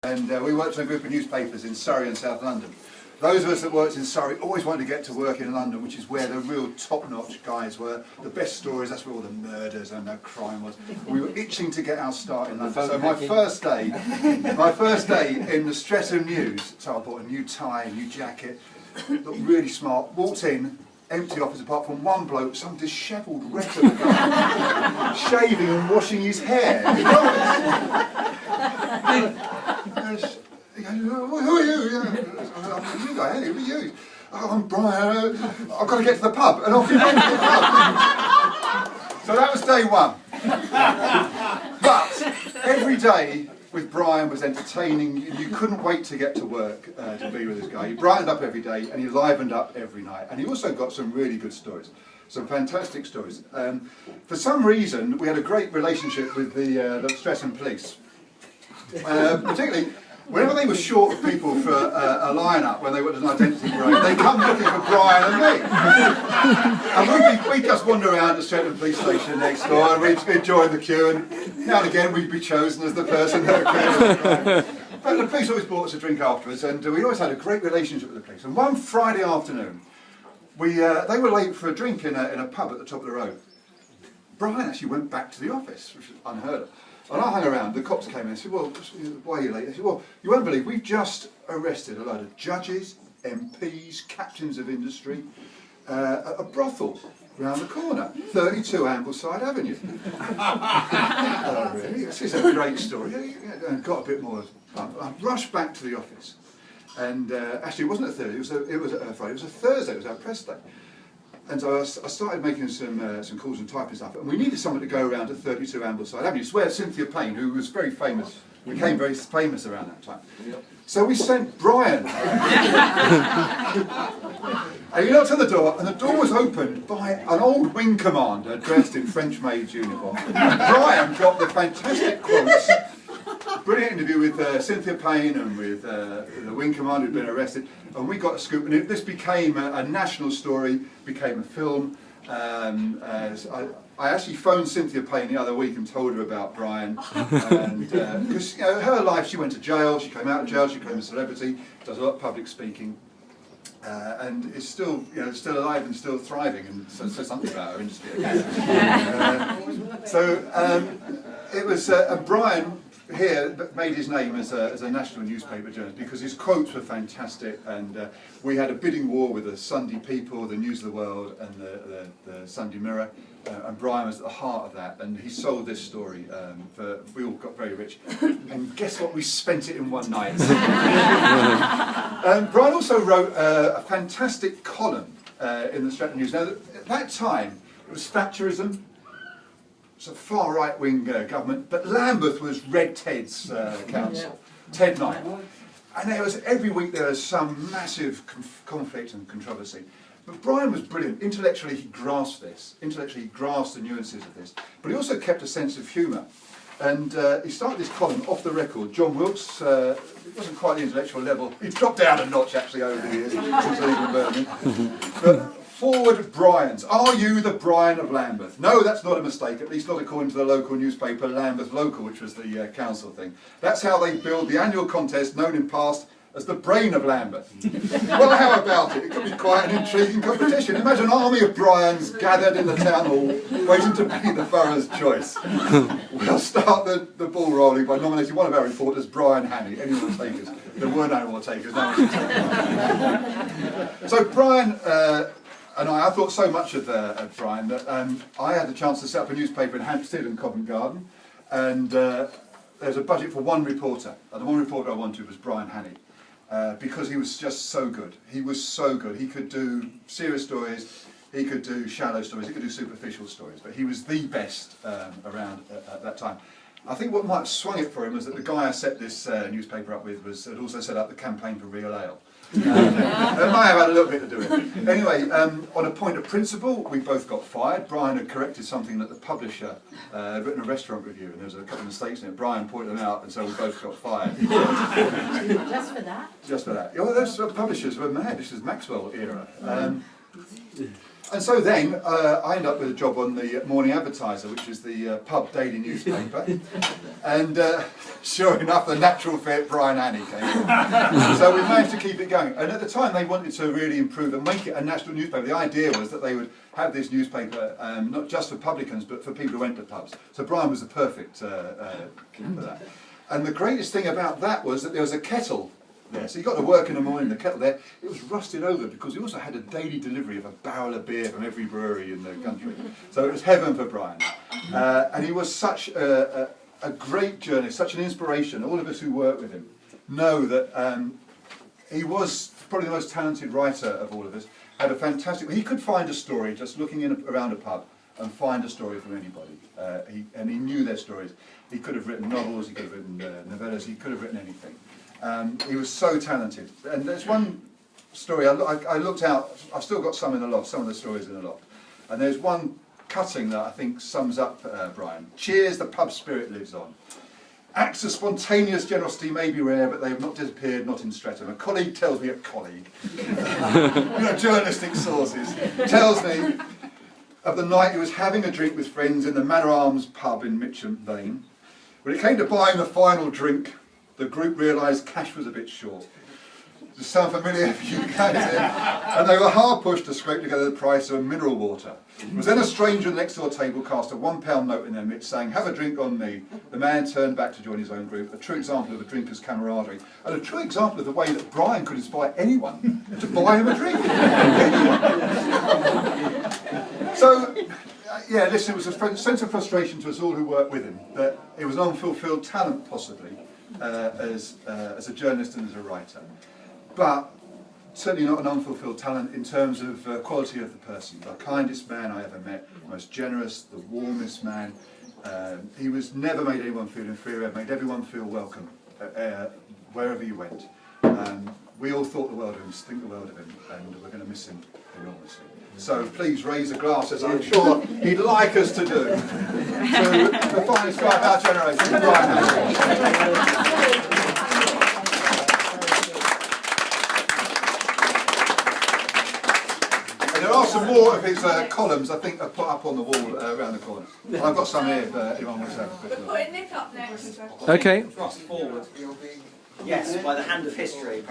And we worked in a group of newspapers in Surrey and South London. Those of us that worked in Surrey always wanted to get to work in London, which is where the real top-notch guys were. The best stories, that's where all the murders and the crime was. We were itching to get our start in London. So my first day in the Streatham News, so I bought a new tie, a new jacket, looked really smart, walked in, empty office apart from one bloke, some dishevelled wreck of a guy, shaving and washing his hair. He goes, who are you? I'm you guy, hey, who are you? Oh, I'm Brian, I've got to get to the pub. And off he went to the pub. So that was day one. But every day with Brian was entertaining. You couldn't wait to get to work to be with this guy. He brightened up every day and he livened up every night. And he also got some really good stories. Some fantastic stories. For some reason, we had a great relationship with the Streatham police. Particularly, whenever they were short of people for a line-up, when they went to an identity parade, they'd come looking for Brian and me. And we'd just wander around the Streatham police station next door, and we'd join the queue, and now and again we'd be chosen as the person that appeared. But the police always bought us a drink afterwards, and we always had a great relationship with the police. And one Friday afternoon, they were late for a drink in a pub at the top of the road. Brian actually went back to the office, which is unheard of. And I hung around, the cops came in and said, well, why are you late? I said, well, you won't believe, we've just arrested a load of judges, MPs, captains of industry, at a brothel round the corner, 32 Ambleside Avenue. Oh, really? This is a great story. And got a bit more. I rushed back to the office. And actually, it wasn't a Thursday, it was a Friday, it was a Thursday, it was our press day. And so I started making some calls and typing stuff, and we needed someone to go around to 32 Ambleside Avenue. It's where Cynthia Payne, who was very famous, became very famous around that time. Yep. So we sent Brian. And he knocked on the door, and the door was opened by an old wing commander dressed in French maid's uniform. And Brian got the fantastic quotes. Brilliant interview with Cynthia Payne and with the wing commander who'd been arrested, and we got a scoop, and this became a national story, became a film. I actually phoned Cynthia Payne the other week and told her about Brian, and because her life, she went to jail, she came out of jail, she became a celebrity, does a lot of public speaking, and is still still alive and still thriving, and says something about her industry. It was Brian here made his name as a national newspaper journalist because his quotes were fantastic, and we had a bidding war with the Sunday People, the News of the World, and the Sunday Mirror, and Brian was at the heart of that, and he sold this story. We all got very rich, and guess what? We spent it in one night. Brian also wrote a fantastic column in the Streatham News. Now, at that time, it was Thatcherism. It's a far right-wing government, but Lambeth was Red Ted's council, Ted Knight. And every week there was some massive conflict and controversy. But Brian was brilliant. Intellectually, he grasped this. Intellectually, he grasped the nuances of this. But he also kept a sense of humour. And he started this column off the record. John Wilkes, it wasn't quite the intellectual level. He's dropped down a notch, actually, over the years, since leaving Birmingham. But forward Bryans. Are you the Brian of Lambeth? No, that's not a mistake, at least not according to the local newspaper, Lambeth Local, which was the council thing. That's how they billed the annual contest, known in past as the Brain of Lambeth. Well, how about it? It could be quite an intriguing competition. Imagine an army of Bryans gathered in the town hall, waiting to be the borough's choice. We'll start the ball rolling by nominating one of our reporters, Brian Hannay. Any more takers? There were no more takers. No one could take. So Brian and I thought so much of Brian that I had the chance to set up a newspaper in Hampstead and Covent Garden, and there's a budget for one reporter, and the one reporter I wanted was Brian Hannay, because he was just so good. He was so good. He could do serious stories, he could do shallow stories, he could do superficial stories, but he was the best around at that time. I think what might have swung it for him was that the guy I set this newspaper up with had also set up the campaign for Real Ale. It might have had a little bit to do with it. Anyway, on a point of principle, we both got fired. Brian had corrected something that the publisher had written a restaurant review, and there was a couple of mistakes in it. Brian pointed them out, and so we both got fired. Just for that? Just for that. Well, those publishers were mad. This is Maxwell era. And so then I ended up with a job on the Morning Advertiser, which is the pub daily newspaper. And sure enough, the natural fit, Brian Annie came in. So we managed to keep it going. And at the time, they wanted to really improve and make it a national newspaper. The idea was that they would have this newspaper not just for publicans, but for people who went to pubs. So Brian was the perfect kid for that. And the greatest thing about that was that there was a kettle there. So you got to work in the morning, the kettle there, it was rusted over because he also had a daily delivery of a barrel of beer from every brewery in the country. So it was heaven for Brian. And he was such a great journalist, such an inspiration. All of us who work with him know that he was probably the most talented writer of all of us. Had a fantastic, he could find a story just looking around a pub and find a story from anybody. And he knew their stories. He could have written novels, he could have written novellas, he could have written anything. He was so talented. And there's one story, I looked out, I've still got some in the loft, some of the stories in the loft. And there's one cutting that I think sums up Brian. Cheers, the pub spirit lives on. Acts of spontaneous generosity may be rare, but they have not disappeared, not in Streatham. A colleague tells me, journalistic sources, tells me of the night he was having a drink with friends in the Manor Arms pub in Mitcham Lane. When it came to buying the final drink, the group realised cash was a bit short. Does this sound familiar for you guys? And they were hard pushed to scrape together the price of mineral water. It was then a stranger on the next door table cast a £1 note in their midst saying, "Have a drink on me." The man turned back to join his own group, a true example of a drinker's camaraderie, and a true example of the way that Brian could inspire anyone to buy him a drink. So, yeah, listen, it was a sense of frustration to us all who worked with him, that it was an unfulfilled talent possibly, as a journalist and as a writer. But certainly not an unfulfilled talent in terms of quality of the person. The kindest man I ever met, most generous, the warmest man. He was never made anyone feel inferior, made everyone feel welcome wherever you went. We all thought the world of him, think the world of him, and we're going to miss him enormously. So please raise a glass, as I'm sure he'd like us to do, to the finest guy of our generation, Brian. There are some more of his columns, I think, are put up on the wall around the corner. I've got some here if anyone wants to have a quick look. We're putting Nick up next. Okay. Thrust forward. Yes, by the hand of history.